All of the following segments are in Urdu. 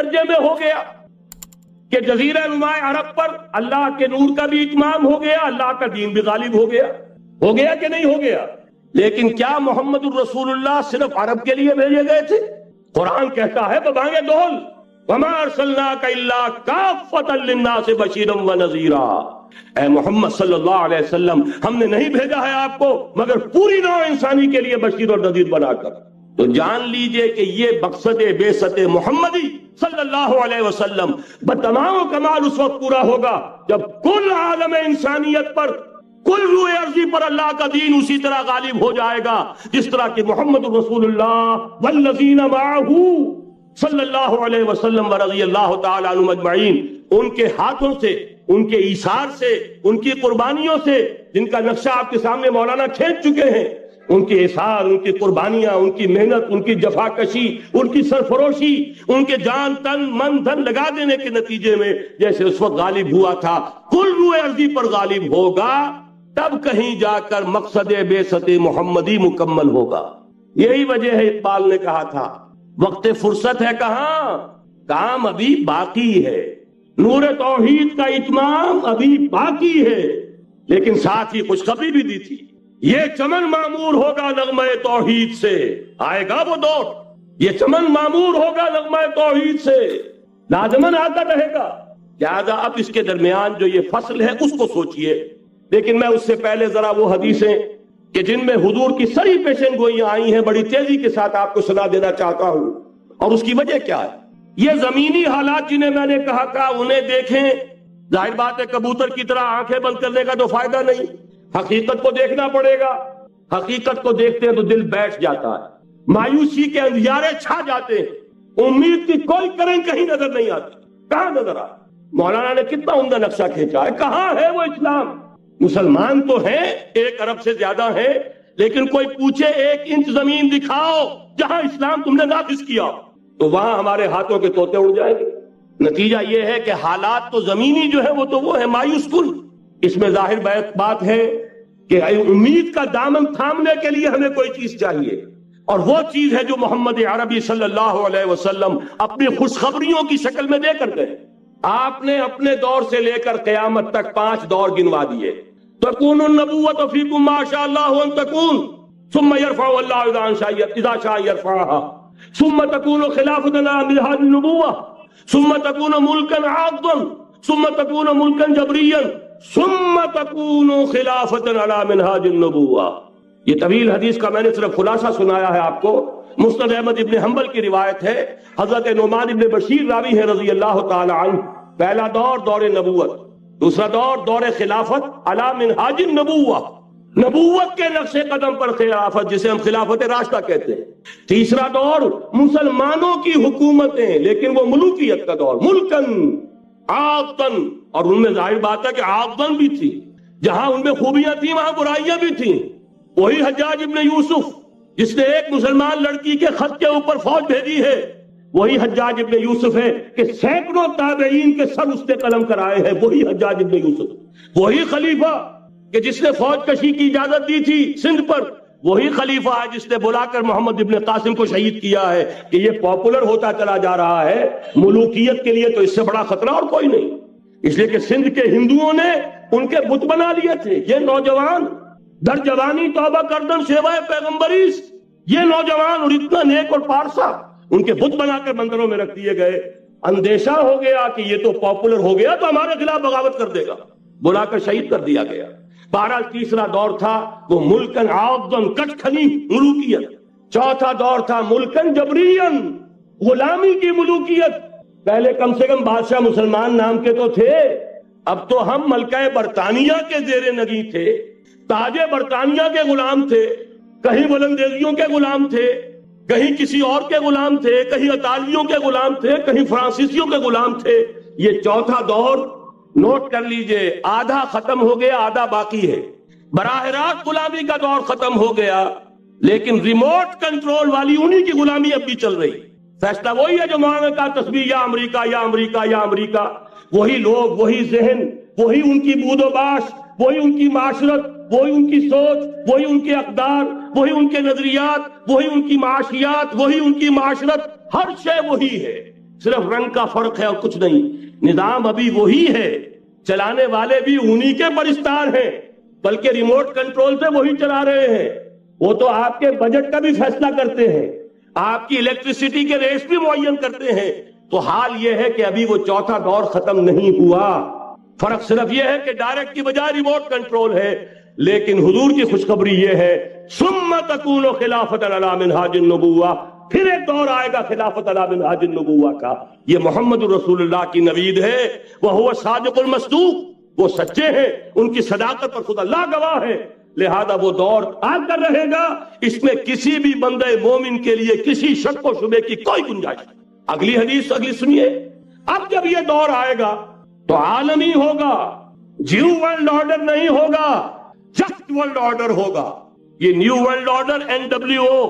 درجے میں ہو گیا کہ جزیرہ نما عرب پر اللہ کے نور کا بھی اتمام ہو گیا، اللہ کا دین بھی غالب ہو گیا کہ نہیں ہو گیا؟ لیکن کیا محمد الرسول اللہ صرف عرب کے لیے بھیجے گئے تھے؟ قرآن کہتا ہے ببانگ دول وما ارسلناک الا کافۃ للناس بشیرا ونذیرا، اے محمد صلی اللہ علیہ وسلم ہم نے نہیں بھیجا ہے آپ کو مگر پوری نوع انسانی کے لیے بشیر اور نذیر بنا کر۔ تو جان لیجئے کہ یہ مقصد بعثت محمدی صلی اللہ علیہ وسلم بتمام و کمال اس وقت پورا ہوگا جب کل عالم انسانیت پر، کل روئے ارضی پر اللہ کا دین اسی طرح غالب ہو جائے گا جس طرح کہ محمد رسول اللہ والذین معہ صلی اللہ علیہ وسلم ورضی اللہ تعالی عنہم اجمعین، ان کے ہاتھوں سے، ان کے ایثار سے، ان کی قربانیوں سے، جن کا نقشہ آپ کے سامنے مولانا کھینچ چکے ہیں، ان کے اثار، ان کی قربانیاں، ان کی محنت، ان کی جفاکشی، ان کی سرفروشی، ان کے جان تن من دھن لگا دینے کے نتیجے میں جیسے اس وقت غالب ہوا تھا کل روئے ارضی پر غالب ہوگا، تب کہیں جا کر مقصد بعثت محمدی مکمل ہوگا۔ یہی وجہ ہے اقبال نے کہا تھا وقت فرصت ہے کہاں، کام ابھی باقی ہے، نور توحید کا اتمام ابھی باقی ہے، لیکن ساتھ ہی خوشخبری بھی دی تھی، یہ چمن معمور ہوگا نغمہ توحید سے، آئے گا وہ دور، یہ چمن معمور ہوگا نغمہ توحید سے، لازماً آتا رہے گا۔ لہذا اب اس کے درمیان جو یہ فصل ہے اس کو سوچئے، لیکن میں اس سے پہلے ذرا وہ حدیثیں کہ جن میں حضور کی سری پیشن گوئیاں آئی ہیں بڑی تیزی کے ساتھ آپ کو سنا دینا چاہتا ہوں، اور اس کی وجہ کیا ہے۔ یہ زمینی حالات جنہیں میں نے کہا تھا انہیں دیکھیں، ظاہر بات ہے کبوتر کی طرح آنکھیں بند کرنے کا تو فائدہ نہیں، حقیقت کو دیکھنا پڑے گا۔ حقیقت کو دیکھتے ہیں تو دل بیٹھ جاتا ہے، مایوسی کے اندھیارے چھا جاتے ہیں، امید کی کوئی کرن کہیں نظر نہیں آتی۔ کہاں نظر آ؟ مولانا نے کتنا عمدہ نقشہ کھینچا ہے، کہاں ہے وہ اسلام؟ مسلمان تو ہیں 1 ارب سے زیادہ ہیں، لیکن کوئی پوچھے 1 انچ زمین دکھاؤ جہاں اسلام تم نے نافذ کیا، تو وہاں ہمارے ہاتھوں کے طوطے اڑ جائیں گے۔ نتیجہ یہ ہے کہ حالات تو زمینی جو ہے وہ ہے مایوس کن۔ اس میں ظاہر بات ہے کہ امید کا دامن تھامنے کے لیے ہمیں کوئی چیز چاہیے، اور وہ چیز ہے جو محمد عربی صلی اللہ علیہ وسلم اپنی خوشخبریوں کی شکل میں دے کر گئے۔ آپ نے اپنے دور سے لے کر قیامت تک 5 دور گنوا دیے۔ تکون النبوۃ فیکم ما شاء اللہ ان تکون ثم یرفع اللہ اذا شاء یرفعها ثم تکون خلافۃ على منهاج النبوۃ ثم تکون ملکا عاضا ثم تکون ملکا جبریا ثم تکون خلافۃ على منهاج النبوۃ۔ یہ طویل حدیث کا میں نے صرف خلاصہ سنایا ہے آپ کو۔ مسند احمد ابن حنبل کی روایت ہے، حضرت نعمان ابن بشیر راوی ہے رضی اللہ تعالی عنہ۔ پہلا دور دور نبوت، دوسرا دور دور خلافت علی منہاج النبوۃ، نبوت کے نقش قدم پر خلافت جسے ہم خلافت راشدہ کہتے ہیں۔ تیسرا دور مسلمانوں کی حکومتیں، لیکن وہ ملوکیت کا دور، ملکن عاقن، اور ان میں ظاہر بات ہے کہ عاقن بھی تھی، جہاں ان میں خوبیاں تھیں وہاں برائیاں بھی تھیں۔ وہی حجاج ابن یوسف جس نے ایک مسلمان لڑکی کے خط کے اوپر فوج بھیجی ہے، وہی حجاج ابن یوسف ہے کہ سینکڑوں تابعین کے سر اس نے قلم کرائے ہیں، وہی حجاج ابن یوسف۔ وہی خلیفہ کہ جس نے فوج کشی کی اجازت دی تھی سندھ پر، وہی خلیفہ ہے جس نے بلا کر محمد ابن قاسم کو شہید کیا ہے کہ یہ پاپولر ہوتا چلا جا رہا ہے، ملوکیت کے لیے تو اس سے بڑا خطرہ اور کوئی نہیں۔ اس لیے کہ سندھ کے ہندوؤں نے ان کے بت بنا لیے تھے۔ یہ نوجوان در جوانی توبہ کردن سیوائے پیغمبریس، یہ نوجوان اور اتنا نیک اور پارسا ان کے بت بنا کر مندروں میں رکھ دیے گئے۔ اندیشہ ہو گیا کہ یہ تو پاپولر ہو گیا تو ہمارے خلاف بغاوت کر دے گا، بلا کر شہید کر دیا گیا۔ بہرحال تیسرا دور تھا وہ ملکن عاضن، کٹ کھلی ملوکیت۔ چوتھا دور تھا ملکن جبرین، غلامی کی ملوکیت۔ پہلے کم سے کم بادشاہ مسلمان نام کے تو تھے، اب تو ہم ملکہ برطانیہ کے زیر نگیں تھے، تاج برطانیہ کے غلام تھے، کہیں بلندیزیوں کے غلام تھے، کہیں کسی اور کے غلام تھے، کہیں اطالویوں کے غلام تھے، کہیں فرانسیسیوں کے غلام تھے۔ یہ چوتھا دور نوٹ کر لیجئے، آدھا ختم ہو گیا، آدھا باقی ہے۔ براہ راست غلامی کا دور ختم ہو گیا، لیکن ریموٹ کنٹرول والی انہی کی غلامی اب بھی چل رہی۔ فیصلہ وہی ہے جو مولانا کا تسبیح یا امریکہ یا امریکہ یا امریکہ، وہی لوگ، وہی ذہن، وہی ان کی بود و باش، وہی ان کی معاشرت، وہی ان کی سوچ، وہی ان کے اقدار، وہی ان کے نظریات، وہی ان کی معاشیات، وہی ان کی معاشرت، ہر شے وہی ہے۔ صرف رنگ کا فرق ہے اور کچھ نہیں. نظام ابھی وہی ہے, چلانے والے بھی انہی کے پرستار ہیں, بلکہ ریموٹ کنٹرول سے وہی چلا رہے ہیں. وہ تو آپ کے بجٹ کا بھی فیصلہ کرتے ہیں, آپ کی الیکٹریسٹی کے ریٹس بھی معین کرتے ہیں. تو حال یہ ہے کہ ابھی وہ چوتھا دور ختم نہیں ہوا. فرق صرف یہ ہے کہ ڈائریکٹ کی بجائے ریموٹ کنٹرول ہے. لیکن حضور کی خوشخبری یہ ہے ثم تکون خلافۃ علی منہاج النبوہ, پھر ایک دور آئے گا خلافت علی منہاج النبوہ کا. یہ محمد رسول اللہ کی نوید ہے. وہو صادق المصدوق, وہ سچے ہیں, ان کی صداقت پر خود اللہ گواہ ہے. لہذا وہ دور آ کر رہے گا, اس میں کسی بھی بندے مومن کے لیے کسی شک و شبے کی کوئی گنجائش نہیں. اگلی حدیث اگلی سنیے. اب جب یہ دور آئے گا تو عالمی ہوگا, جیو ورلڈ آرڈر نہیں ہوگا, جسٹ ورلڈ آرڈر ہوگا. یہ نیو ورلڈ آرڈر NWO,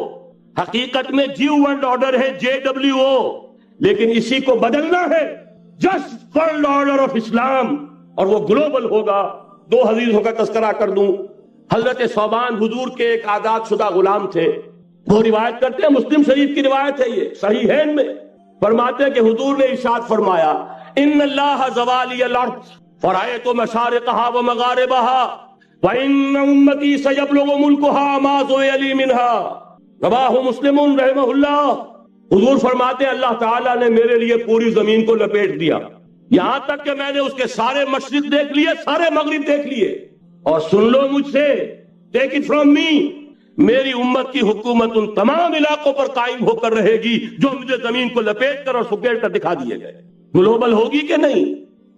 حقیقت میں جیو ورلڈ آرڈر ہے JWO, لیکن اسی کو بدلنا ہے جسٹ ورلڈ آرڈر آف اسلام, اور وہ گلوبل ہوگا. 2 حدیثوں کا تذکرہ کر دوں. حضرت ثوبان حضور کے ایک آزاد شدہ غلام تھے. وہ روایت کرتے ہیں, مسلم شریف کی روایت ہے, یہ صحیحین میں فرماتے ہیں کہ حضور نے ارشاد فرمایا ان اللہ زوالی الارض فرأیت مشارقها ومغاربها وان امتی سیبلغ ملکها ما زوی منها رواہ مسلم رحمہ اللہ. حضور فرماتے ہیں اللہ تعالیٰ نے میرے لیے پوری زمین کو لپیٹ دیا, یہاں تک کہ میں نے اس کے سارے مشرق دیکھ لیے, سارے مغرب دیکھ لیے. اور سن لو مجھ سے, ٹیک اٹ فرام می, میری امت کی حکومت ان تمام علاقوں پر قائم ہو کر رہے گی جو مجھے زمین کو لپیٹ کر اور سکیڑ کر دکھا دیے گئے. گلوبل ہوگی کہ نہیں؟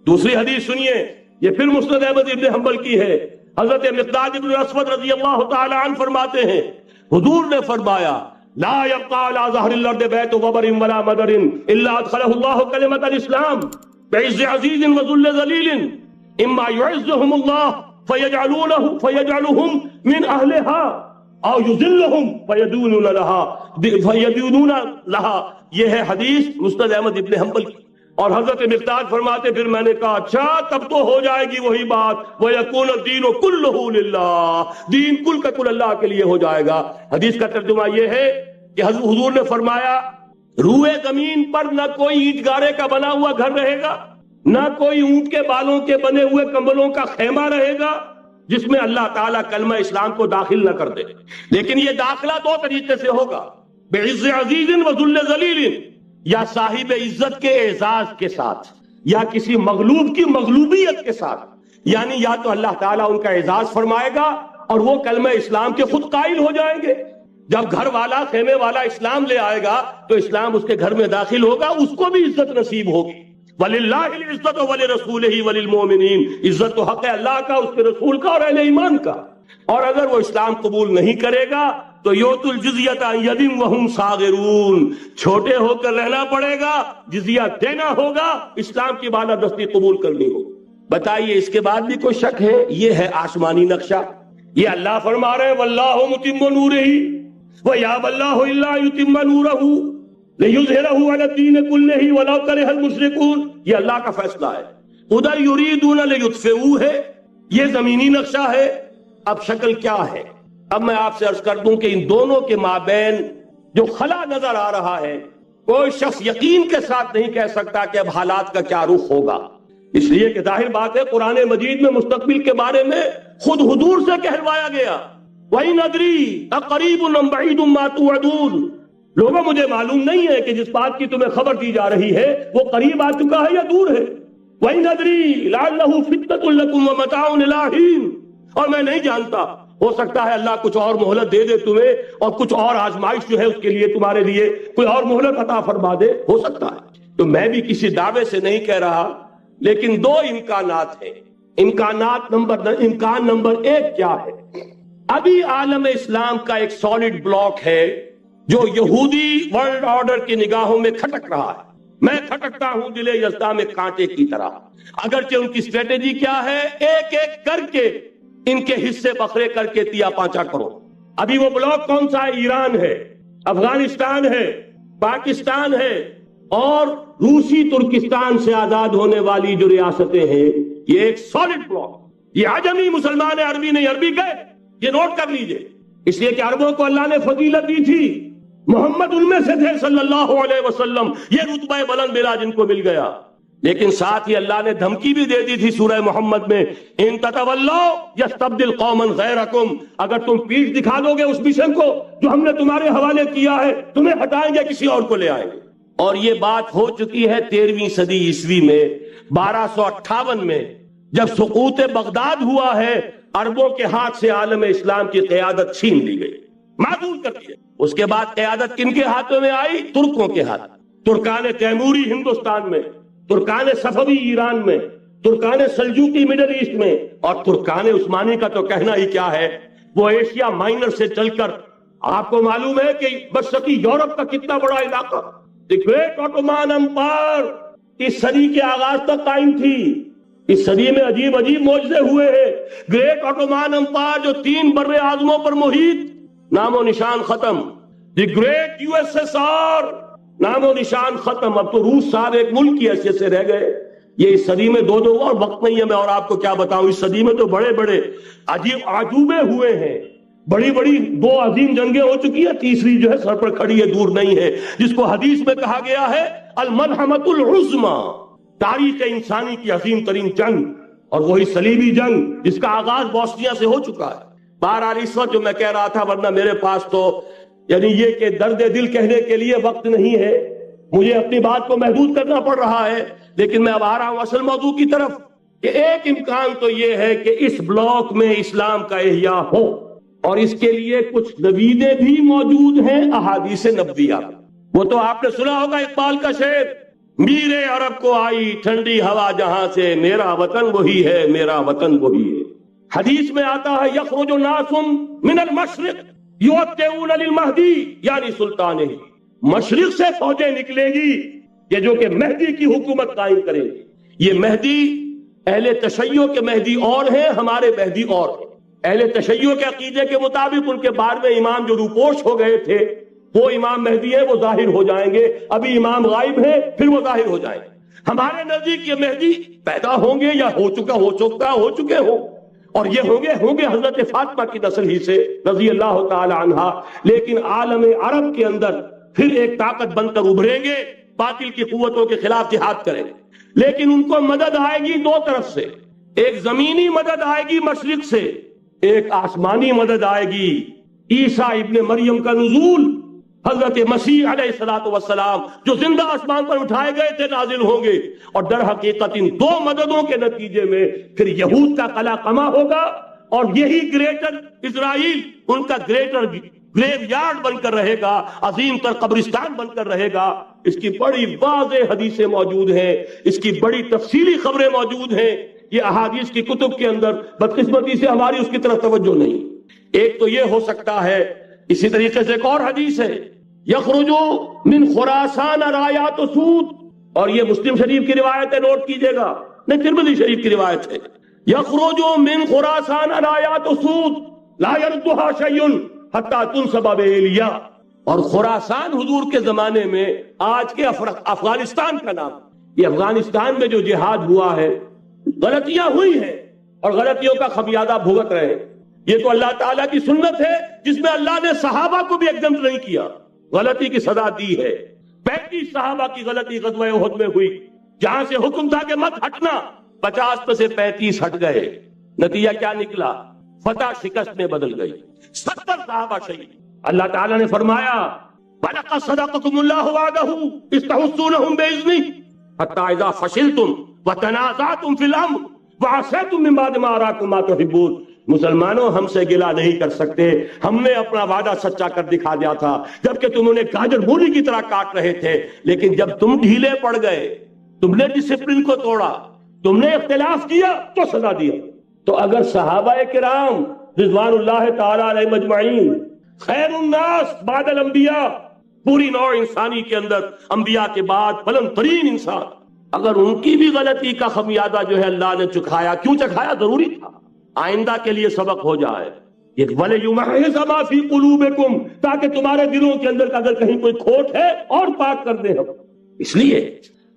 دوسری حدیث سنیے, یہ پھر مسند احمد ابن حنبل کی ہے. حضرت مقداد ابن اسود رضی اللہ تعالی عنہ فرماتے ہیں حضور نے فرمایا لا يبقى على ظهر الارض بيت وبر ولا مدر الا ادخله الله كلمة الاسلام بعز عزيز وذل ذليل اما يعزهم الله فيجعلهم من اهلها او يذلهم فيدونون لها. یہ ہے حدیث مسند احمد ابن حنبل کی. اور حضرت مقداد فرماتے پھر میں نے کہا اچھا تب تو ہو جائے گی وہی بات وَيَكُونَ الدِّينُ كُلُّهُ لِلَّهِ, دین کل کا کل اللہ کے لیے ہو جائے گا. حدیث کا ترجمہ یہ ہے کہ حضور نے فرمایا روئے زمین پر نہ کوئی اینٹ گارے کا بنا ہوا گھر رہے گا, نہ کوئی اونٹ کے بالوں کے بنے ہوئے کمبلوں کا خیمہ رہے گا جس میں اللہ تعالیٰ کلمہ اسلام کو داخل نہ کر دے. لیکن یہ داخلہ 2 طریقے سے ہوگا, بعز عزیز وذل ذلیل, یا صاحب عزت کے اعزاز کے ساتھ, یا کسی مغلوب کی مغلوبیت کے ساتھ. یعنی یا تو اللہ تعالیٰ ان کا اعزاز فرمائے گا اور وہ کلمہ اسلام کے خود قائل ہو جائیں گے. جب گھر والا خیمے والا اسلام لے آئے گا تو اسلام اس کے گھر میں داخل ہوگا, اس کو بھی عزت نصیب ہوگی. وَلِلَّهِ الْعِزَّةُ وَلِرَسُولِهِ وَلِلْمُؤْمِنِينَ, عزت تو حق ہے اللہ کا, اس کے رسول کا اور اہل ایمان کا. اور اگر وہ اسلام قبول نہیں کرے گا تو یوت الجزیۃ عن ید وہم صاغرون, چھوٹے ہو کر رہنا پڑے گا, جزیہ دینا ہوگا, اسلام کی بالادستی قبول کرنی ہوگی. بتائیے اس کے بعد بھی کوئی شک ہے؟ یہ ہے آسمانی نقشہ. یہ اللہ فرما رہے ہیں واللہ متم نورہ ویابی اللہ الا یتم نورہ لیظہرہ علی الدین کلہ ولو کرہ المشرکون. یہ اللہ کا فیصلہ ہے. ادھر یریدون لیطفئوا ہے, یہ زمینی نقشہ ہے. اب شکل کیا ہے؟ اب میں آپ سے عرض کر دوں کہ ان دونوں کے مابین جو خلا نظر آ رہا ہے, کوئی شخص یقین کے ساتھ نہیں کہہ سکتا کہ اب حالات کا کیا رخ ہوگا. اس لیے کہ ظاہر بات ہے قرآن مجید میں مستقبل کے بارے میں خود حضور سے کہلوایا گیا وَإِنْ أَدْرِي أَقَرِيبٌ أَمْ بَعِيدٌ مَا تُوعَدُونَ. لوگوں مجھے معلوم نہیں ہے کہ جس بات کی تمہیں خبر دی جا رہی ہے وہ قریب آ چکا ہے یا دور ہے. وَإِنْ أَدْرِي لَعَلَّهُ فِتْنَةٌ لَكُمْ وَمَتَاعٌ إِلَىٰ حِينٍ, اور میں نہیں جانتا, ہو سکتا ہے اللہ کچھ اور مہلت دے دے تمہیں اور کچھ اور آزمائش جو ہے اس کے لیے تمہارے لیے کوئی اور مہلت عطا فرما دے, ہو سکتا ہے. تو میں بھی کسی دعوے سے نہیں کہہ رہا, لیکن 2 امکانات ہیں. امکان نمبر 1 کیا ہے؟ ابھی عالم اسلام کا ایک سالڈ بلاک ہے جو یہودی ورلڈ آرڈر کی نگاہوں میں کھٹک رہا ہے. میں کھٹکتا ہوں دل یزداں میں کانٹے کی طرح. اگرچہ ان کی اسٹریٹجی کیا ہے, ایک ایک کر کے ان کے حصے بکھرے کر کے تیا پانچا کرو. ابھی وہ بلاک کون سا ہے؟ ایران ہے, افغانستان ہے, پاکستان ہے اور روسی ترکستان سے آزاد ہونے والی جو ریاستیں ہیں, یہ ایک سالڈ بلاک. یہ عجمی مسلمان ہے, عربی نہیں. عربی گئے, یہ نوٹ کر لیجئے. اس لیے کہ عربوں کو اللہ نے فضیلت دی تھی محمد ان میں سے تھے صلی اللہ علیہ وسلم، یہ رتبہ بلند ملا جن کو مل گیا۔ لیکن ساتھ ہی اللہ نے دھمکی بھی دے دی تھی سورہ محمد میں، ان تتولوا یستبدل قوما غیرکم، اگر تم پیٹھ دکھا دو گے اس مشن کو جو ہم نے تمہارے حوالے کیا ہے، تمہیں ہٹائیں گے، کسی اور کو لے آئیں گے۔ اور یہ بات ہو چکی ہے 13ویں صدی عیسوی میں 1258 میں، جب سقوط بغداد ہوا ہے، عربوں کے ہاتھ سے عالم اسلام کی قیادت چھین لی گئی، معذول کر دیا۔ اس کے بعد قیادت کن کے ہاتھوں میں آئی؟ ترکوں کے ہاتھ، ترکان تیموری ہندوستان میں، ترکان صفوی ایران میں، ترکان سلجوقی مڈل ایسٹ میں، اور ترکان عثمانی کا تو کہنا ہی کیا ہے، وہ ایشیا مائنر سے چل کر آپ کو معلوم ہے کہ مشرقی یورپ کا کتنا بڑا علاقہ، دی گریٹ آٹومان امپائر اس صدی کے آغاز تک قائم تھی۔ اس صدی میں عجیب عجیب معجزے ہوئے ہیں۔ گریٹ آٹومان امپائر جو 3 بر اعظموں پر محیط، نام و نشان ختم۔ The great U S S R, نام و نشان ختم۔ اب تو روس صاحب ایک ملک کی حیثیت سے رہ گئے۔ یہ اس صدی میں دو اور وقت نہیں ہے میں اور آپ کو کیا بتاؤں، اس صدی میں تو بڑے بڑے عجیب عجوبے ہوئے ہیں، بڑی بڑی 2 عظیم جنگیں ہو چکی ہیں، تیسری جو ہے سر پر کھڑی ہے، دور نہیں ہے، جس کو حدیث میں کہا گیا ہے الملحمۃ العظمی، تاریخ انسانی کی عظیم ترین جنگ، اور وہی صلیبی جنگ جس کا آغاز بوسنیا سے ہو چکا ہے۔ بہرحال اس وقت جو میں کہہ رہا تھا، ورنہ میرے پاس تو یعنی یہ کہ درد دل کہنے کے لیے وقت نہیں ہے، مجھے اپنی بات کو محدود کرنا پڑ رہا ہے، لیکن میں اب آ رہا ہوں اصل موضوع کی طرف، کہ ایک امکان تو یہ ہے کہ اس بلاک میں اسلام کا احیاء ہو، اور اس کے لیے کچھ نویدیں بھی موجود ہیں، احادیث نبویہ۔ وہ تو آپ نے سنا ہوگا اقبال کا شعر، میرے عرب کو آئی ٹھنڈی ہوا جہاں سے، میرا وطن وہی ہے، میرا وطن وہی ہے۔ حدیث میں آتا ہے یخرج ناس من المشرق یؤتون للمہدی یعنی سلطانہ، مشرق سے فوجیں نکلے گی یہ جو کہ مہدی کی حکومت قائم کرے گی۔ یہ مہدی اہل تشیع کے مہدی اور ہیں، ہمارے مہدی اور ہیں۔ اہل تشیع کے عقیدے کے مطابق ان کے بعد میں امام جو روپوش ہو گئے تھے وہ امام مہدی ہے، وہ ظاہر ہو جائیں گے، ابھی امام غائب ہے، پھر وہ ظاہر ہو جائیں گے۔ ہمارے نزدیک یہ مہدی پیدا ہوں گے یا ہو چکے ہوں، اور یہ ہوں گے حضرت فاطمہ کی نسل ہی سے رضی اللہ تعالی عنہا، لیکن عالم عرب کے اندر پھر ایک طاقت بن کر ابھریں گے، باطل کی قوتوں کے خلاف جہاد کریں گے، لیکن ان کو مدد آئے گی 2 طرف سے، ایک زمینی مدد آئے گی مشرق سے، ایک آسمانی مدد آئے گی، عیسیٰ ابن مریم کا نزول، حضرت مسیح علیہ الصلوۃ والسلام جو زندہ آسمان پر اٹھائے گئے تھے نازل ہوں گے، اور در حقیقت ان 2 مددوں کے نتیجے میں پھر یہود کا قلع قمع ہوگا، اور یہی گریٹر اسرائیل ان کا گریٹر گریو یارڈ بن کر رہے گا، عظیم تر قبرستان بن کر رہے گا۔ اس کی بڑی واضح حدیثیں موجود ہیں، اس کی بڑی تفصیلی خبریں موجود ہیں، یہ احادیث کی کتب کے اندر، بدقسمتی سے ہماری اس کی طرف توجہ نہیں۔ ایک تو یہ ہو سکتا ہے، اسی طریقے سے ایک اور حدیث ہے یخرجو من خراسان رایات سود، اور یہ مسلم شریف کی روایت ہے، نوٹ کیجئے گا، نہیں ترمذی شریف کی روایت ہے، یخرجو من خراسان رایات سود لا يردها شیء حتی تنصب بإیلیا، اور خراسان حضور کے زمانے میں آج کے افغانستان کا نام، یہ افغانستان میں جو جہاد ہوا ہے، غلطیاں ہوئی ہیں اور غلطیوں کا خمیازہ بھگت رہے ہیں، یہ تو اللہ تعالیٰ کی سنت ہے جس میں اللہ نے صحابہ کو بھی ایگزمپٹ نہیں کیا، غلطی کی سزا دی ہے۔ 35 صحابہ کی غلطی غزوہ احد میں ہوئی، جہاں سے حکم تھا کہ مت ہٹنا، 50 میں سے 35 ہٹ گئے، نتیجہ کیا نکلا؟ فتح شکست میں بدل گئی، 70 صحابہ شہید۔ اللہ تعالیٰ نے فرمایا وَلَقَدْ صَدَقَكُمُ اللَّهُ وَعْدَهُ إِذْ تَحُسُّونَهُم بِإِذْنِهِ حَتَّىٰ إِذَا فَشِلْتُمْ وَتَنَازَعْتُمْ فِي الْأَمْرِ وَعَصَيْتُم مِّن بَعْدِ مَا أَرَاكُم مَّا تُحِبُّونَ۔ مسلمانوں ہم سے گلہ نہیں کر سکتے، ہم نے اپنا وعدہ سچا کر دکھا دیا تھا جبکہ تم انہیں گاجر مولی کی طرح کاٹ رہے تھے، لیکن جب تم ڈھیلے پڑ گئے، تم نے ڈسپلن کو توڑا، تم نے اختلاف کیا تو سزا دیا۔ تو اگر صحابہ کرام رضوان اللہ تعالی علیہ مجمعین خیر الناس بعد الانبیاء، پوری نوع انسانی کے اندر انبیاء کے بعد بلند ترین انسان، اگر ان کی بھی غلطی کا خمیازہ جو ہے اللہ نے چکھایا، کیوں چکھایا؟ ضروری تھا، آئندہ کے لیے سبق ہو جائے، یہ وَلِيُمَحِّصَ مَا فِي قُلُوبِكُمْ، تاکہ تمہارے دلوں کے اندر اگر کہیں کوئی کھوٹ ہے اور پاک کر دیں ہم۔ اس لیے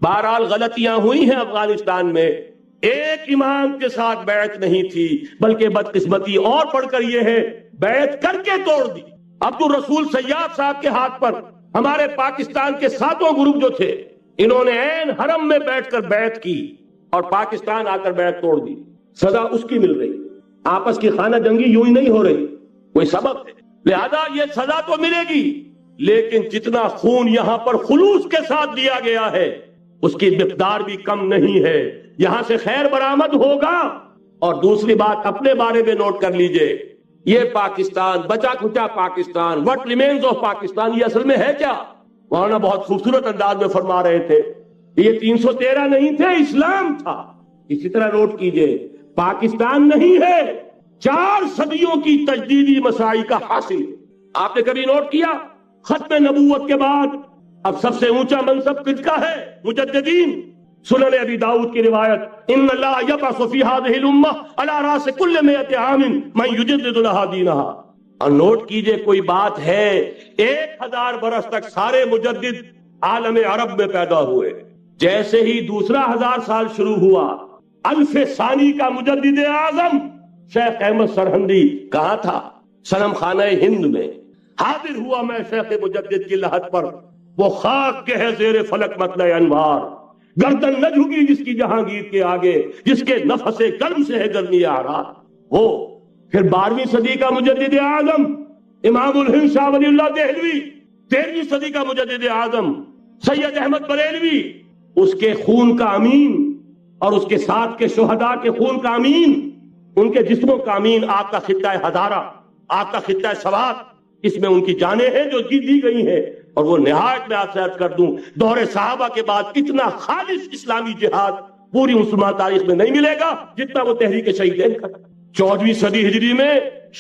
بہرحال غلطیاں ہوئی ہیں افغانستان میں، ایک امام کے ساتھ بیعت نہیں تھی، بلکہ بدقسمتی اور پڑھ کر یہ ہے بیعت کر کے توڑ دی، عبد الرسول سیاد صاحب کے ہاتھ پر ہمارے پاکستان کے 7 گروپ جو تھے، انہوں نے عین حرم میں بیٹھ کر بیعت کی اور پاکستان آ کر بیعت توڑ دی. سزا اس کی مل رہی. آپس کی خانہ جنگی یوں ہی نہیں ہو رہی، کوئی سبب ہے. لہذا یہ سزا تو ملے گی، لیکن جتنا خون یہاں پر خلوص کے ساتھ دیا گیا ہے اس کی مقدار بھی کم نہیں ہے. یہاں سے خیر برآمد ہوگا. اور دوسری بات اپنے بارے میں نوٹ کر لیجئے، یہ پاکستان، بچا کھچا Pakistan, what remains of Pakistan, یہ اصل میں ہے کیا؟ مولانا بہت خوبصورت انداز میں فرما رہے تھے، یہ 313 نہیں تھے، اسلام تھا. اسی طرح نوٹ کیجئے، پاکستان نہیں ہے، 4 صدیوں کی تجدیدی مساعی کا حاصل. آپ نے کبھی نوٹ کیا ختم نبوت کے بعد اب سب سے اونچا منصب کس کا ہے؟ مجددین. سنن ابی داؤد کی روایت، ان اللہ یبعث فی هذه الامہ علی راس کل 100 عام من یجدد لها دینہا. اور نوٹ کیجئے، کوئی بات ہے 1000 برس تک سارے مجدد عالم عرب میں پیدا ہوئے. جیسے ہی دوسرا 1000 سال شروع ہوا، الف ثانی کا مجدد اعظم شیخ احمد سرہندی کہاں تھا؟ صنم خانہ ہند میں. حاضر ہوا میں شیخ مجدد کی لحد پر، وہ خاک کے ہے زیر فلک مطلع انوار. گردن نہ جھکی جس کی جہانگیر کے آگے، جس کے نفس گرم سے ہے گرمی آرات. وہ پھر 12ویں صدی کا مجدد اعظم امام الہند شاہ ولی اللہ دہلوی، 13ویں صدی کا مجدد اعظم سید احمد بریلوی، اس کے خون کا امین اور اس کے ساتھ کے شہداء کے خون کا امین، ان کے جسموں کا امین آپ کا خطہ ہزارہ، آپ کا خطہ سوات، اس میں ان کی جانیں ہیں جو جی دی گئی ہیں. اور وہ نہایت میں آپ سے عرض کر دوں، دور صحابہ کے بعد اتنا خالص اسلامی جہاد پوری مسلمان تاریخ میں نہیں ملے گا جتنا وہ تحریک شہیدین کا. 14ویں صدی ہجری میں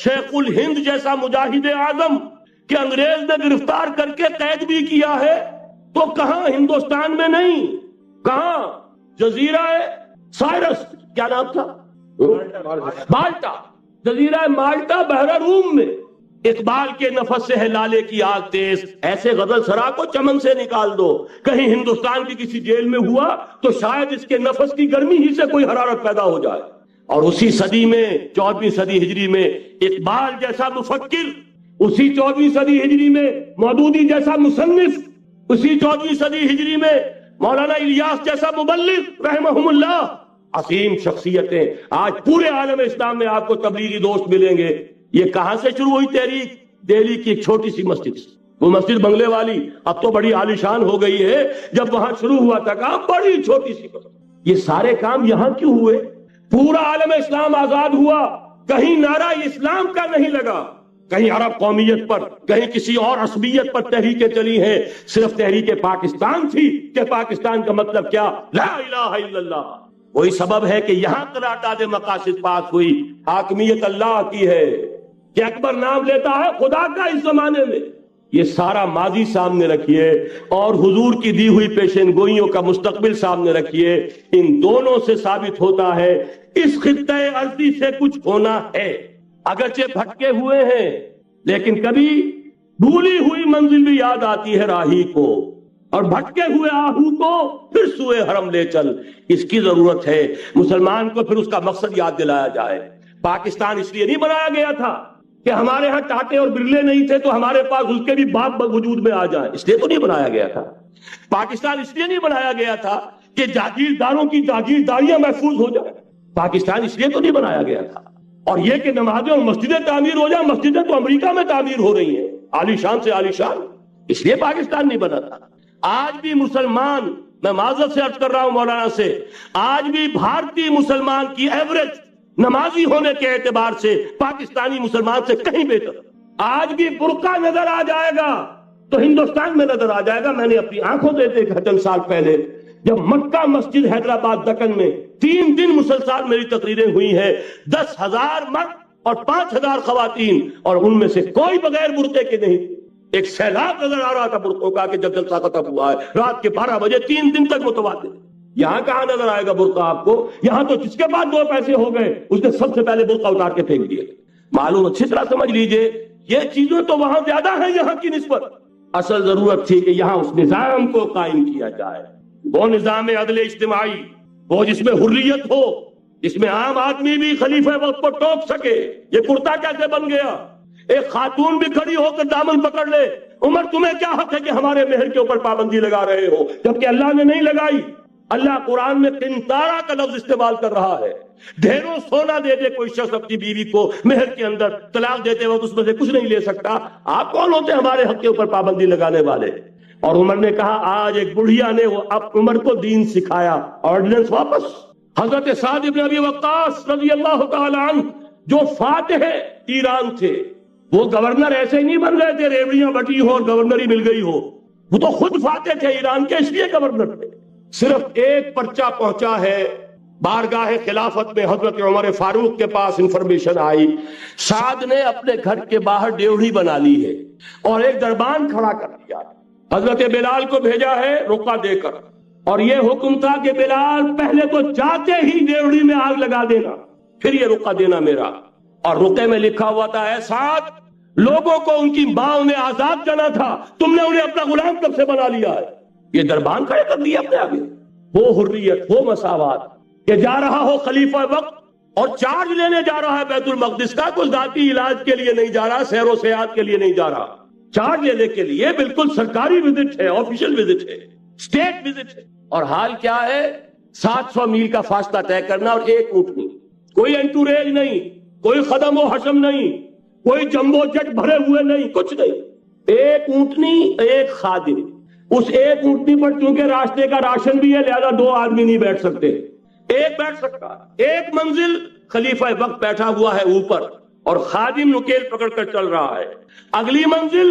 شیخ الہند جیسا مجاہد اعظم کہ انگریز نے گرفتار کر کے قید بھی کیا ہے، تو کہاں ہندوستان میں نہیں، کہاں جزیرہ سائرس، کیا نام تھا، مالٹا، جزیرہ مالٹا بحر روم میں. اقبال کے نفس سے ہے لالے کی آگ تیز، ایسے غزل سرا کو چمن سے نکال دو. کہیں ہندوستان کی کسی جیل میں ہوا تو شاید اس کے نفس کی گرمی ہی سے کوئی حرارت پیدا ہو جائے. اور اسی صدی میں 14ویں صدی ہجری میں اقبال جیسا مفکر، اسی 14ویں صدی ہجری میں مودودی جیسا مصنف، اسی 14ویں صدی ہجری میں مولانا الیاس جیسا مبلغ رحمہم اللہ، عظیم شخصیتیں. آج پورے عالم اسلام میں آپ کو تبلیغی دوست ملیں گے. یہ کہاں سے شروع ہوئی تحریک؟ دہلی کی ایک چھوٹی سی مسجد سے. وہ مسجد بنگلے والی اب تو بڑی عالیشان ہو گئی ہے، جب وہاں شروع ہوا تھا کام بڑی چھوٹی سی مسجد. یہ سارے کام یہاں کیوں ہوئے؟ پورا عالم اسلام آزاد ہوا، کہیں نعرہ اسلام کا نہیں لگا، کہیں عرب قومیت پر، کہیں کسی اور عصبیت پر تحریکیں چلی ہیں. صرف تحریک پاکستان تھی کہ پاکستان کا مطلب کیا؟ لا الہ الا اللہ. وہی سبب ہے کہ یہاں قرارداد مقاصد پاس ہوئی. حاکمیت اللہ کی ہے کہ اکبر نام لیتا ہے خدا کا اس زمانے میں. یہ سارا ماضی سامنے رکھیے اور حضور کی دی ہوئی پیشن گوئیوں کا مستقبل سامنے رکھیے. ان دونوں سے ثابت ہوتا ہے اس خطہ ارضی سے کچھ ہونا ہے. اگرچہ بھٹکے ہوئے ہیں لیکن کبھی بھولی ہوئی منزل بھی یاد آتی ہے راہی کو، اور بھٹکے ہوئے آہو کو پھر سوئے حرم لے چل. اس کی ضرورت ہے مسلمان کو پھر اس کا مقصد یاد دلایا جائے. پاکستان اس لیے نہیں بنایا گیا تھا کہ ہمارے ہاں ٹاٹے اور برلے نہیں تھے تو ہمارے پاس اس کے بھی باپ وجود میں آ جائیں، اس لیے تو نہیں بنایا گیا تھا. پاکستان اس لیے نہیں بنایا گیا تھا کہ جاگیرداروں کی جاگیرداریاں محفوظ ہو جائیں. پاکستان اس لیے تو نہیں بنایا گیا تھا. اور یہ کہ نمازیں اور مسجدیں تعمیر ہو جائیں، مسجدیں تو امریکہ میں تعمیر ہو رہی ہیں عالیشان سے عالیشان، اس لیے پاکستان نہیں بنا تھا. آج بھی مسلمان، میں معذرت سے عرض کر رہا ہوں مولانا سے، آج بھی بھارتی مسلمان کی ایوریج نمازی ہونے کے اعتبار سے پاکستانی مسلمان سے کہیں بہتر. آج بھی برقع نظر آ جائے گا تو ہندوستان میں نظر آ جائے گا. میں نے اپنی آنکھوں سے دیکھا چند سال پہلے جب مکہ مسجد حیدرآباد دکن میں 3 دن مسلسل میری تقریریں ہوئی ہیں، 10,000 مرد اور 5,000 خواتین، اور ان میں سے کوئی بغیر برقعے کے نہیں. ایک سیلاب نظر آ رہا تھا برقعوں کا کہ جب جلسہ ختم ہوا ہے رات کے 12 بجے 3 دن تک متواتر. یہاں کہاں نظر آئے گا برقع آپ کو؟ یہاں تو جس کے بعد 2 پیسے ہو گئے اس نے سب سے پہلے برقع اتار کے پھینک دیے. معلوم اچھی طرح سمجھ لیجئے یہ چیزیں تو وہاں زیادہ ہیں یہاں کی نسبت. اصل ضرورت تھی کہ یہاں اس نظام کو قائم کیا جائے، وہ نظام عدل اجتماعی، وہ جس میں حریت ہو، جس میں عام آدمی بھی خلیفہ وقت کو ٹوک سکے. یہ کرتا کیسے بن گیا؟ ایک خاتون بھی کھڑی ہو کر دامن پکڑ لے، عمر تمہیں کیا حق ہے کہ ہمارے مہر کے اوپر پابندی لگا رہے ہو، جبکہ اللہ نے نہیں لگائی۔ اللہ قرآن میں قنطارہ کا لفظ استعمال کر رہا ہے۔ ڈھیروں سونا دے دے کوئی شخص اپنی بیوی کو مہر کے اندر، طلاق دیتے وقت اس میں سے کچھ نہیں لے سکتا، آپ کون ہوتے ہیں ہمارے حق کے اوپر پابندی لگانے والے؟ اور عمر نے کہا آج ایک بڑھیا نے اب عمر کو دین سکھایا، آرڈیننس واپس۔ حضرت سعد بن ابی وقاص رضی اللہ تعالی عنہ جو فاتح ایران تھے، وہ گورنر ایسے ہی نہیں بن گئے تھے ریوڑیاں بٹی ہو اور گورنری مل گئی ہو، وہ تو خود فاتح تھے ایران کے، اس لیے گورنر تھے۔ صرف ایک پرچہ پہنچا ہے بارگاہ خلافت میں، حضرت عمر فاروق کے پاس انفارمیشن آئی، سعد نے اپنے گھر کے باہر ڈیوڑی بنا لی ہے اور ایک دربان کھڑا کر دیا، حضرت بلال کو بھیجا ہے رقعہ دے کر، اور یہ حکم تھا کہ بلال پہلے تو جاتے ہی ڈیوڑی میں آگ لگا دینا، پھر یہ رقعہ دینا میرا۔ اور رقعے میں لکھا ہوا تھا اے سعد، لوگوں کو ان کی ماں نے آزاد کرنا تھا، تم نے انہیں اپنا غلام کب سے بنا لیا ہے؟ یہ دربان کھڑے کر دیا اپنے آگے۔ وہ حریت، وہ مساوات کہ جا رہا ہو خلیفہ وقت اور چارج لینے جا رہا ہے بیت المقدس کا، کوئی ذاتی علاج کے لیے نہیں جا رہا، سیر و سیاحت کے لیے نہیں جا رہا، چارج لینے کے لیے بالکل سرکاری وزٹ ہے، آفیشل وزٹ ہے، اسٹیٹ وزٹ ہے۔ اور حال کیا ہے؟ 700 میل کا فاصلہ طے کرنا اور ایک اونٹنی، کوئی انٹوریج نہیں، کوئی خدم و حشم نہیں، کوئی جمبو جٹ بھرے ہوئے نہیں، کچھ نہیں، ایک اونٹنی ایک خادم۔ اس ایک اونٹنی پر چونکہ راستے کا راشن بھی ہے لہذا 2 آدمی نہیں بیٹھ سکتے، ایک بیٹھ سکتا۔ ایک منزل خلیفہ وقت بیٹھا ہوا ہے اوپر اور خادم نکیل پکڑ کر چل رہا ہے، اگلی منزل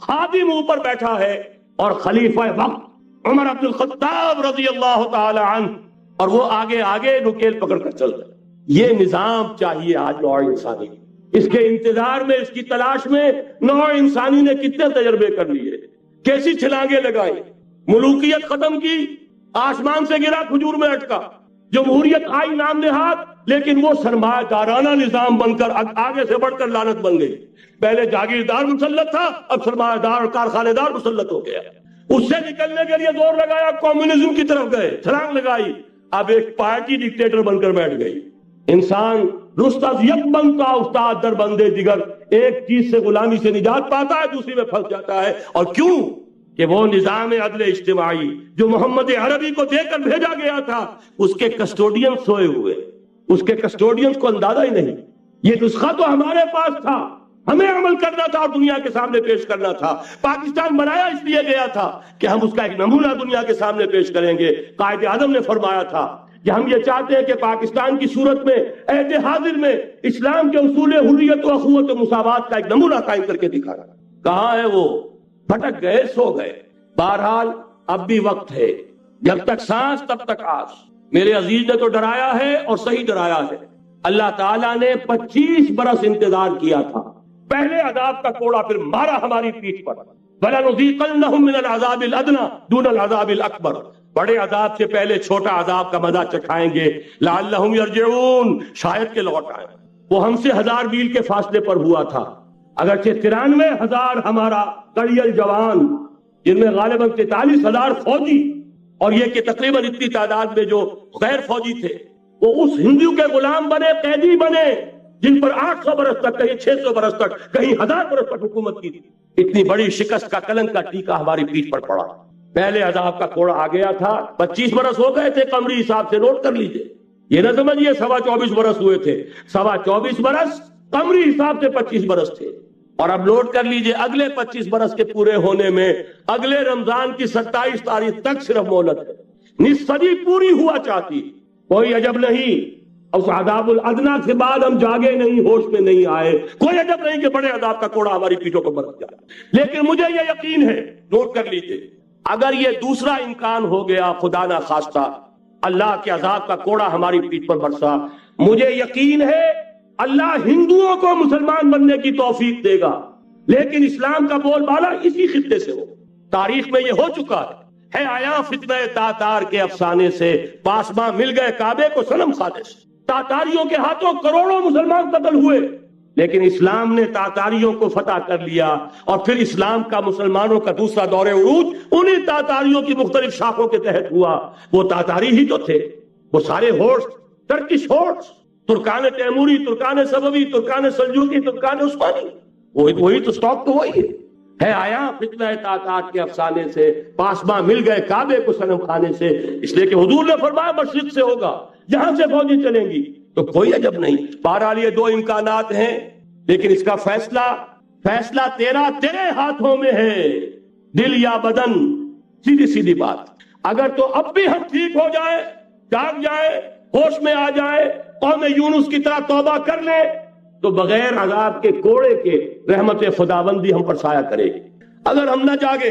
خادم اوپر بیٹھا ہے اور خلیفہ وقت عمر بن الخطاب رضی اللہ تعالی عنہ اور وہ آگے آگے نکیل پکڑ کر چل رہا ہے۔ یہ نظام چاہیے آج نوع انسانی، اس کے انتظار میں، اس کی تلاش میں نوع انسانی نے کتنے تجربے کر لیے، کیسی چھلانگیں لگائی، ملوکیت ختم کی، آسمان سے گرا کھجور میں اٹکا، جمہوریت آئی نام نہاد، لیکن وہ سرمایہ دارانہ نظام بن کر آگے سے بڑھ کر لعنت بن گئی۔ پہلے جاگیردار مسلط تھا، اب سرمایہ دار اور کارخانے دار مسلط ہو گیا۔ اس سے نکلنے کے لیے زور لگایا، کمیونزم کی طرف گئے، چھلانگ لگائی، اب ایک پارٹی ڈکٹیٹر بن کر بیٹھ گئی۔ انسان رست از یک بند کا استاد در بندے دیگر، ایک چیز سے غلامی سے نجات پاتا ہے، دوسری میں پھنس جاتا ہے۔ اور کیوں؟ کہ وہ نظام عدل اجتماعی جو محمد عربی کو دے کر بھیجا گیا تھا، اس کے کسٹوڈین سوئے ہوئے، اس کے کسٹوڈین کو اندازہ ہی نہیں۔ یہ نسخہ تو ہمارے پاس تھا، ہمیں عمل کرنا تھا اور دنیا کے سامنے پیش کرنا تھا۔ پاکستان بنایا اس لیے گیا تھا کہ ہم اس کا ایک نمونہ دنیا کے سامنے پیش کریں گے۔ قائد اعظم نے فرمایا تھا کہ ہم یہ چاہتے ہیں کہ پاکستان کی صورت میں عہد حاضر میں اسلام کے اصول حریت و اخوت و مساوات کا ایک نمونہ قائم کر کے دکھانا۔ کہاں ہے وہ؟ بھٹک گئے، سو گئے۔ بہرحال اب بھی وقت ہے، جب تک سانس تب تک آس۔ میرے عزیز نے تو ڈرایا ہے اور صحیح ڈرایا ہے۔ اللہ تعالیٰ نے 25 برس انتظار کیا تھا، پہلے عذاب کا کوڑا پھر مارا ہماری پیٹھ پر۔ وَلَنُذِيقَنَّهُم مِّنَ الْعَذَابِ الْأَدْنَىٰ دُونَ الْعَذَابِ الْأَكْبَرِ، بڑے عذاب سے پہلے چھوٹا عذاب کا مزہ چکھائیں گے۔ لَعَلَّهُمْ يَرْجِعُونَ، شاید کہ لوٹ آئیں۔ وہ ہم سے 1000 میل کے فاصلے پر ہوا تھا، اگرچہ 93,000 ہمارا کڑیل جوان، جن میں غالباً 43,000 فوجی، اور یہ کہ تقریباً اتنی تعداد میں جو غیر فوجی تھے، وہ اس ہندو کے غلام بنے، قیدی بنے، جن پر 800 برس تک، کہیں 600 برس تک، کہیں 1000 برس تک حکومت کی تھی۔ اتنی بڑی شکست کا کلنک کا ٹیکا ہماری پیٹھ پر پڑا۔ پہلے عذاب کا کوڑا آ گیا تھا، 25 برس ہو گئے تھے، قمری حساب سے نوٹ کر لیجئے، یہ نہ سمجھیے 24.25 برس ہوئے تھے، 24.25 برس قمری حساب سے 25 برس تھے۔ اور اب نوٹ کر لیجئے اگلے 25 برس کے پورے ہونے میں اگلے رمضان کی 27 تاریخ تک صرف مہلت ہے، نصف صدی پوری ہوا چاہتی۔ کوئی عجب نہیں اس عذاب الادنا کے بعد ہم جاگے نہیں، ہوش میں نہیں آئے، کوئی عجب نہیں کہ بڑے عذاب کا کوڑا ہماری پیٹھوں کو برس جائے۔ لیکن مجھے یہ یقین ہے، نوٹ کر لیجئے، اگر یہ دوسرا امکان ہو گیا، خدا نہ خواستہ اللہ کے عذاب کا کوڑا ہماری پیٹھ پر برسا، مجھے یقین ہے اللہ ہندوؤں کو مسلمان بننے کی توفیق دے گا، لیکن اسلام کا بول بالا اسی خطے سے ہو۔ تاریخ میں یہ ہو چکا ہے آیا فتنہ تاتار کے افسانے سے، پاسباں مل گئے کعبے کو صنم خانے سے۔ تاتاریوں کے ہاتھوں کروڑوں مسلمان قتل ہوئے، لیکن اسلام نے تاتاریوں کو فتح کر لیا، اور پھر اسلام کا مسلمانوں کا دوسرا دور عروج انہی تاتاریوں کی مختلف شاخوں کے تحت ہوا۔ وہ تاتاری ہی تو تھے، وہ سارے ہورس، ٹرکش ہورس، ترکان تیموری، ترکان صفوی، ترکان سلجوقی، ترکان عثمانی، وہی تو سٹاک تو وہی ہے آیا فتنہ تعطیلات کے افسانے سے، پاسباں مل گئے کعبے کو صنم خانے سے، اس لیے کہ حضور نے فرمایا مشرق سے ہوگا، جہاں سے فوجیں چلیں گی، تو کوئی عجب نہیں۔ بہرحال یہ دو امکانات ہیں، لیکن اس کا فیصلہ تیرے ہاتھوں میں ہے، دل یا بدن، سیدھی سیدھی بات۔ اگر تو اب بھی ہم ٹھیک ہو جائے، جاگ جائے، ہوش میں آ جائے، قوم یونس کی طرح توبہ کر لے، تو بغیر عذاب کے کوڑے کے رحمت خداوندی ہم پر سایہ کرے گی۔ اگر ہم نہ جاگے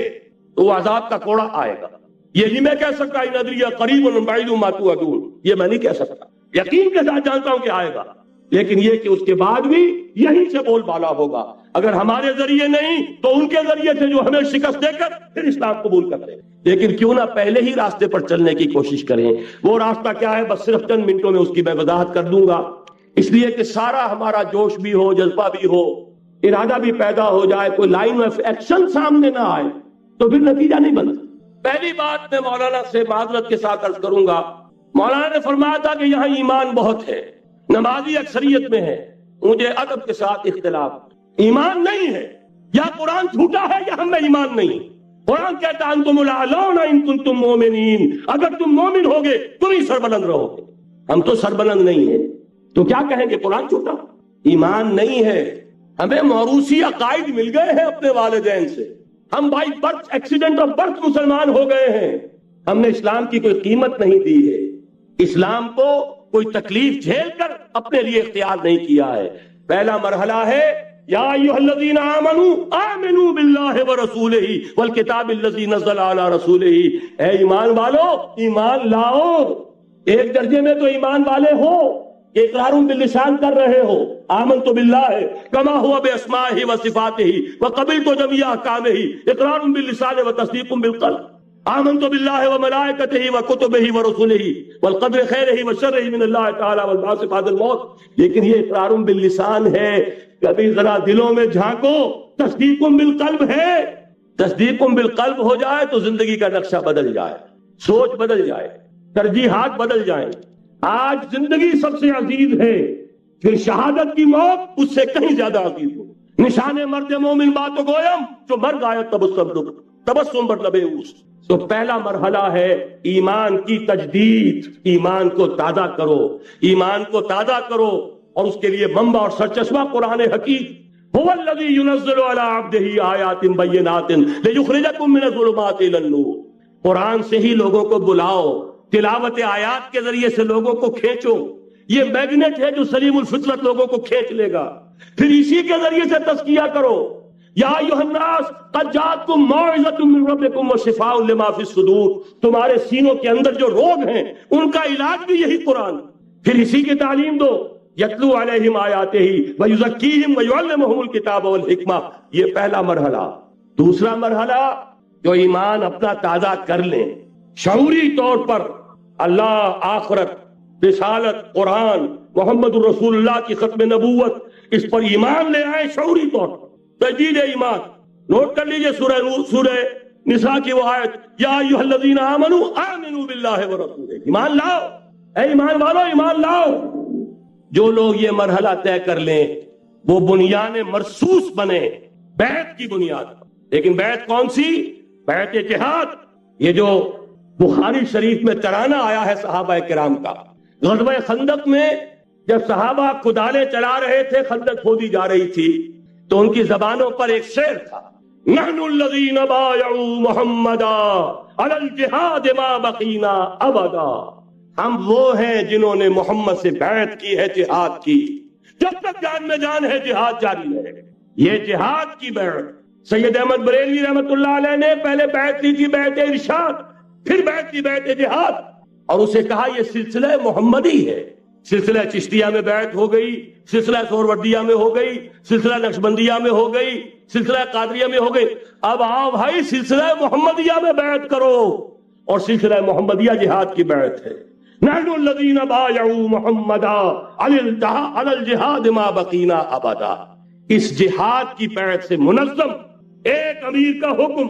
تو وہ عذاب کا کوڑا آئے گا۔ یہ نہیں میں کہہ سکتا ان ادری قریب بعید ما توعدون، یہ میں نہیں کہہ سکتا، یقین کے ساتھ جانتا ہوں کہ آئے گا، لیکن یہ کہ اس کے بعد بھی یہیں سے بول بالا ہوگا۔ اگر ہمارے ذریعے نہیں تو ان کے ذریعے سے جو ہمیں شکست دے کر پھر اسلام قبول کرتے ہیں۔ لیکن کیوں نہ پہلے ہی راستے پر چلنے کی کوشش کریں۔ وہ راستہ کیا ہے، بس صرف چند منٹوں میں اس کی میں وضاحت کر دوں گا، اس لیے کہ سارا ہمارا جوش بھی ہو، جذبہ بھی ہو، ارادہ بھی پیدا ہو جائے، کوئی لائن آف ایکشن سامنے نہ آئے تو پھر نتیجہ نہیں بنتا۔ پہلی بات میں مولانا سے معذرت کے ساتھ عرض کروں گا، مولانا نے فرمایا تھا کہ یہاں ایمان بہت ہے، نمازی اکثریت میں ہے، مجھے ادب کے ساتھ اختلاف، ایمان نہیں ہے، یا قرآن جھوٹا ہے یا ہم میں ایمان نہیں۔ قرآن کہتا ہے انتم الاعلون ان کنتم مومنین، اگر تم مومن ہوگے تم ہی سربلند رہو گے، ہم تو سربلند نہیں ہیں، تو کیا کہیں گے قرآن جھوٹا؟ ایمان نہیں ہے، ہمیں موروثی عقائد مل گئے ہیں اپنے والدین سے، ہم by birth accident of birth مسلمان ہو گئے ہیں، ہم نے اسلام کی کوئی قیمت نہیں دی ہے، اسلام کو کوئی تکلیف جھیل کر اپنے لیے اختیار نہیں کیا ہے۔ پہلا مرحلہ ہے یا ایھا الذین آمنوا آمنوا باللہ ورسولہ والکتاب الذی نزل علی رسولہ، اے ایمان والو ایمان لاؤ۔ ایک درجے میں تو ایمان والے ہو کہ اقرار باللسان کر رہے ہو، آمنت باللہ کما ہوا باسمائہ وصفاتہ وقبلت جمیع احکامہ، اقرار باللسان وتصدیق بالقلب، آمنت باللہ وملائکتہ وکتبہ ورسلہ والقدر خیرہ وشرہ من اللہ تعالی والبعث بعد الموت۔ لیکن یہ اقرار باللسان ہے، کبھی ذرا دلوں میں جھانکو، تصدیق بالقلب ہے۔ تصدیق بالقلب ہو جائے تو زندگی کا نقشہ بدل جائے، سوچ بدل جائے، ترجیحات بدل جائیں۔ آج زندگی سب سے عزیز ہے، پھر شہادت کی موت اس سے کہیں زیادہ عزیز ہو۔ نشان مرد مومن بات گویم جو مر گایا تبسم بر لب اوست۔ تو پہلا مرحلہ ہے ایمان کی تجدید، ایمان کو تازہ کرو، ایمان کو تازہ کرو، اور اس کے لیے منبع اور سرچشمہ قرآن حکیم، هو الذی ينزل علی عبدہ آیات بینات لیخرجکم من الظلمات الی النور۔ قرآن سے ہی لوگوں کو بلاؤ، تلاوت آیات کے ذریعے سے لوگوں کو کھینچو، یہ میگنیٹ ہے جو سلیم الفطرت لوگوں کو کھینچ لے گا، پھر اسی کے ذریعے سے تزکیہ کرو۔ یا ایھا الناس قد جاءتکم موعظۃ من ربکم وشفاء لما فی الصدور، تمہارے سینوں کے اندر جو روگ ہیں ان کا علاج بھی یہی قرآن، پھر اسی کی تعلیم دو۔ یتلو علیہم آیاتہ ویزکیہم ویعلمہم الکتاب والحکمہ، یہ پہلا مرحلہ۔ دوسرا مرحلہ جو ایمان اپنا تازہ کر لیں شعوری طور پر، اللہ، آخرت، رسالت، قرآن، محمد الرسول اللہ کی ختم نبوت، اس پر ایمان لے آئے شعوری طور پر، تجدید ایمان۔ نوٹ کر لیجئے سورہ نساء کی وہ آیت، یا ایھا الذین آمنوا آمنوا باللہ ورسولہ، ایمان لاؤ، اے ایمان والو ایمان لاؤ۔ جو لوگ یہ مرحلہ طے کر لیں وہ بنیان مرصوص بنے بیعت کی بنیاد پر۔ لیکن بیعت کون سی؟ بیعت جہاد۔ یہ جو بخاری شریف میں ترانہ آیا ہے صحابہ کرام کا، غزوہ خندق میں جب صحابہ کدالیں چلا رہے تھے، خندق کھودی جا رہی تھی، تو ان کی زبانوں پر ایک شعر تھا، نحن الذین بایعوا محمدا علی الجہاد ما بقینا ابدا، ہم وہ ہیں جنہوں نے محمد سے بیعت کی ہے جہاد کی، جب تک جان میں جان ہے جہاد جاری ہے۔ یہ جہاد کی بیعت، سید احمد بریلوی رحمت اللہ علیہ نے پہلے بیعت لی تھی بیعت ارشاد، پھر بیعت کی بیعت جہاد، اور اسے کہا یہ سلسلہ محمدی ہے۔ سلسلہ چشتیہ میں بیعت ہو گئی، سلسلہ سہروردیہ میں ہو گئی، سلسلہ نقشبندیہ میں ہو گئی، سلسلہ قادریہ میں ہو گئی، اب آؤ بھائی سلسلہ محمدیہ میں بیعت کرو، اور سلسلہ محمدیہ جہاد کی بیعت ہے۔ نحن الذین بایعوا محمدا علی الجہاد ما بقینا ابدا۔ اس جہاد کی بیعت سے منظم ایک امیر کا حکم،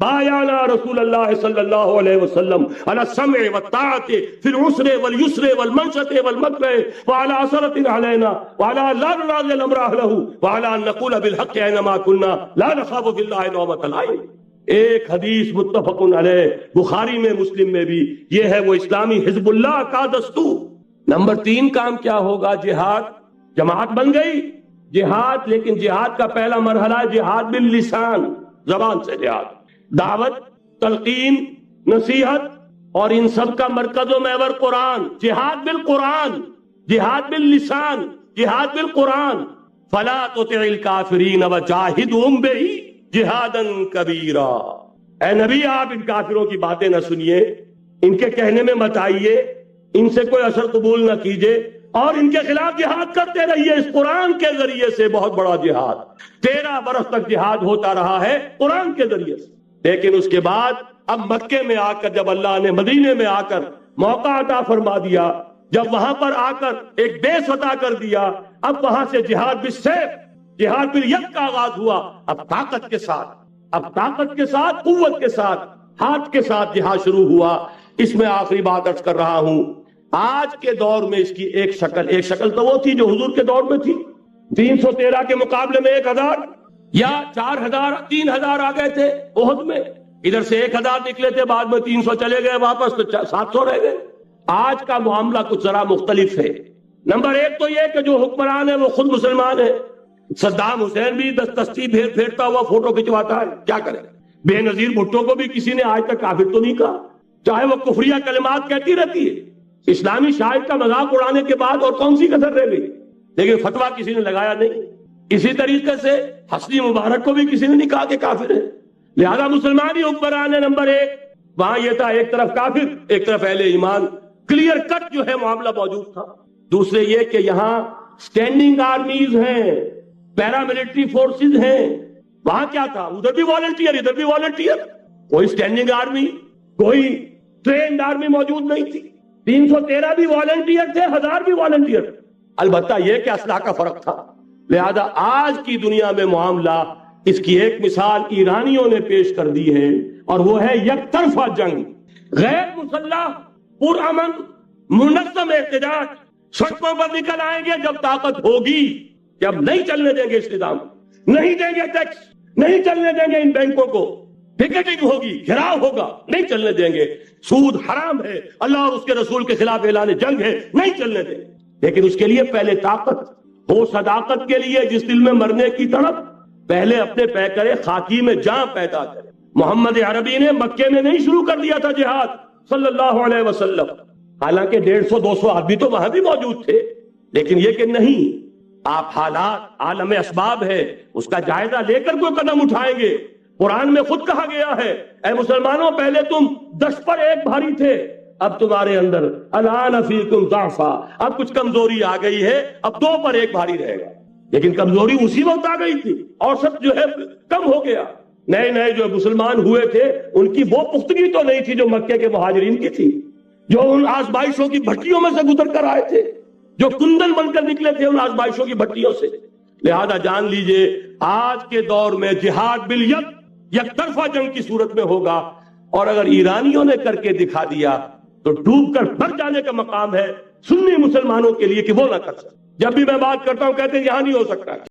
بايعنا رسول الله صلى الله عليه وسلم على السمع والطاعة في العسر واليسر والمنشة والمكره وعلى أثرة علينا وعلى أن لا ننازع الأمر أهله وعلى أن نقول بالحق أينما كنا لا نخاف في الله لومة لائم. ایک حدیث متفق علیہ بخاری میں مسلم میں بھی، یہ ہے وہ اسلامی حزب اللہ کا دستور۔ نمبر 3 کام کیا ہوگا؟ جہاد۔ جماعت بن گئی جہاد، لیکن جہاد کا پہلا مرحلہ ہے جہاد باللسان، زبان سے جہاد، دعوت، تلقین، نصیحت، اور ان سب کا مرکز و محور قرآن۔ جہاد بالقرآن، جہاد باللسان، جہاد بالقرآن۔ فلا تطع الکافرین وجاہدہم بہ جہادا کبیرا۔ اے نبی، آپ ان کافروں کی باتیں نہ سنیے، ان کے کہنے میں مت آئیے، ان سے کوئی اثر قبول نہ کیجیے، اور ان کے خلاف جہاد کرتے رہیے اس قرآن کے ذریعے سے۔ بہت بڑا جہاد، 13 برس تک جہاد ہوتا رہا ہے قرآن کے ذریعے سے۔ لیکن اس کے بعد اب مکے میں آ کر، جب اللہ نے مدینے میں آ کر موقع عطا فرما دیا، جب وہاں پر آ کر ایک بیس عطا کر دیا، اب وہاں سے جہاد بالسیف، جہاد بالید کا آغاز ہوا۔ اب طاقت کے ساتھ، اب طاقت کے ساتھ، قوت کے ساتھ، ہاتھ کے ساتھ جہاد شروع ہوا۔ اس میں آخری بات عرض کر رہا ہوں، آج کے دور میں اس کی ایک شکل تو وہ تھی جو حضور کے دور میں تھی۔ 313 کے مقابلے میں 1000 یا 4000 3000 آ گئے تھے احد میں، ادھر سے 1000 نکلے تھے، بعد میں 300 چلے گئے واپس، تو 700 رہ گئے۔ آج کا معاملہ کچھ ذرا مختلف ہے۔ نمبر 1 تو یہ کہ جو حکمران ہے وہ خود مسلمان ہے۔ صدام حسین بھی دستی پھیرتا ہوا فوٹو کھنچواتا ہے، کیا کرے؟ بے نظیر بھٹو کو بھی کسی نے آج تک کافر تو نہیں کہا، چاہے وہ کفریہ کلمات کہتی رہتی ہے۔ اسلامی شاہد کا مذاق اڑانے کے بعد اور کون سی کسر رہ گئی؟ لیکن فتویٰ کسی نے لگایا نہیں۔ اسی طریقے سے حسنی مبارک کو بھی کسی نے نہیں کہا کہ کافر ہے، لہذا مسلمان ہی حکمران ہے۔ نمبر 1 وہاں یہ تھا، ایک طرف کافر، ایک طرف اہل ایمان، کلیئر کٹ جو ہے معاملہ موجود تھا۔ دوسرے یہ کہ یہاں سٹینڈنگ آرمیز ہیں، پیراملٹری فورسز ہیں۔ وہاں کیا تھا؟ ادھر بھی والنٹیئر، ادھر بھی والنٹیئر، کوئی سٹینڈنگ آرمی، کوئی ٹرینڈ آرمی موجود نہیں تھی۔ 313 بھی والنٹیئر تھے، 1000 بھی والنٹیئر، البتہ یہ کہ اسلحہ کا فرق تھا۔ لہذا آج کی دنیا میں معاملہ، اس کی ایک مثال ایرانیوں نے پیش کر دی ہے، اور وہ ہے یک طرفہ جنگ، غیر مسلح، پرامن، منظم احتجاج۔ سڑکوں پر نکل آئیں گے جب طاقت ہوگی، کہ اب نہیں چلنے دیں گے اس نظام، نہیں دیں گے ٹیکس، نہیں چلنے دیں گے ان بینکوں کو، پکیٹنگ ہوگی، گھراؤ ہوگا، نہیں چلنے دیں گے، سود حرام ہے، اللہ اور اس کے رسول کے خلاف اعلان جنگ ہے، نہیں چلنے دیں۔ لیکن اس کے لیے پہلے طاقت ہو، صداقت کے لیے جس دل میں مرنے کی طرف، پہلے اپنے پیکرے خاکی میں جان پیدا کرے۔ محمد عربی نے مکے میں نہیں شروع کر دیا تھا جہاد صلی اللہ علیہ وسلم، حالانکہ 150-200 آدمی تو وہاں بھی موجود تھے، لیکن یہ کہ نہیں، آپ حالات، عالم اسباب ہے، اس کا جائزہ لے کر کوئی قدم اٹھائیں گے۔ قرآن میں خود کہا گیا ہے، اے مسلمانوں، پہلے تم 10 پر 1 بھاری تھے، اب تمہارے اندر الآن فیکم ضعفا، اب کچھ کمزوری آ گئی ہے، اب 2 پر 1 بھاری رہے گا۔ لیکن کمزوری اسی وقت آ گئی تھی، اور سب جو ہے کم ہو گیا۔ نئے جو مسلمان ہوئے تھے ان کی وہ پختگی تو نہیں تھی جو مکے کے مہاجرین کی تھی، جو ان آزمائشوں کی بھٹیوں میں سے گزر کر آئے تھے، جو کندن بن کر نکلے تھے ان آزمائشوں کی بھٹیوں سے۔ لہذا جان لیجئے آج کے دور میں جہاد بالید، یک طرفہ جنگ کی صورت میں ہوگا، اور اگر ایرانیوں نے کر کے دکھا دیا تو ڈوب کر مر جانے کا مقام ہے سنی مسلمانوں کے لیے کہ وہ نہ کر سکتے۔ جب بھی میں بات کرتا ہوں کہتے ہیں یہاں نہیں ہو سکتا۔